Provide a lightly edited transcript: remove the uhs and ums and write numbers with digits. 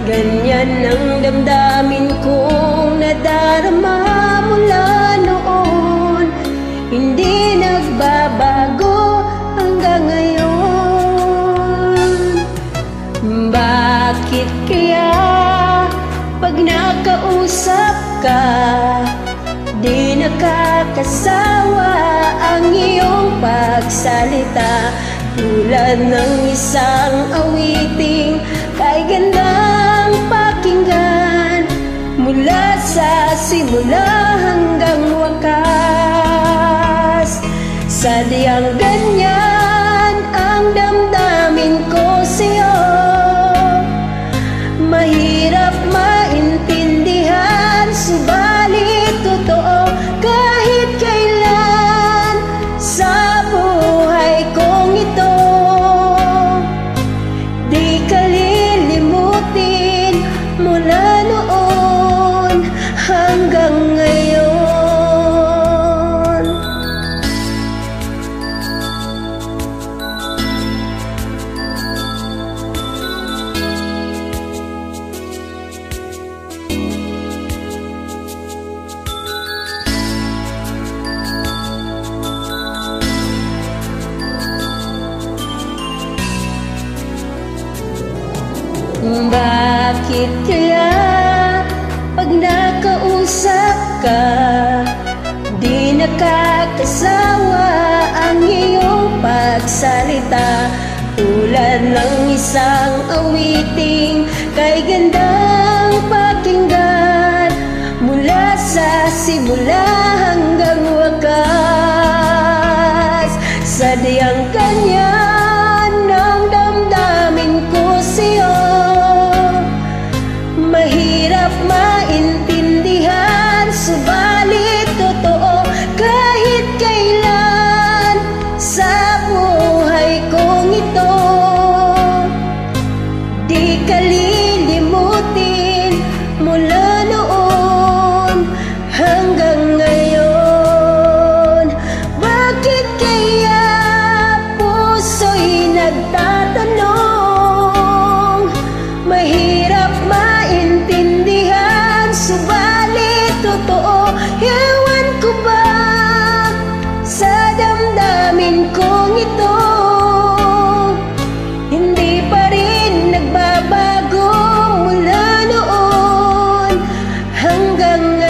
Ganyan ang damdamin kong nadarama mula noon. Hindi nagbabago hanggang ngayon. Bakit kaya pag nakausap ka, di nakakasawa ang iyong pagsalita? Tulad ng isang awiting kay gandang pakinggan, mula sa simula hanggang wakas. Sadyang ganyan ang damdamin ko sa'yo. Mahirap maintindihan, subalit totoo kahit kailan sa buhay kong ito. Di ka lilimutin mula noon hanggang ngayon. Bakit kaya pag nakausap ka, di nakakasawa ang iyong pagsalita? Tulad ng isang awiting kay gandang pakinggan, mula sa simula hanggang wakas. Sadyang ganyan ang damdamin ko sa'yo. Mahirap maintindihan, subalit totoo kahit kailan sa buhay kong ito. Di ka lilimutin mula noon hanggang ngayon. Bakit kaya puso'y nagtatanong? Mahirap maintindihan, subalit totoo. Ewan ko ba sa damdamin kong ito? Hindi pa rin nagbabago mula noon hanggang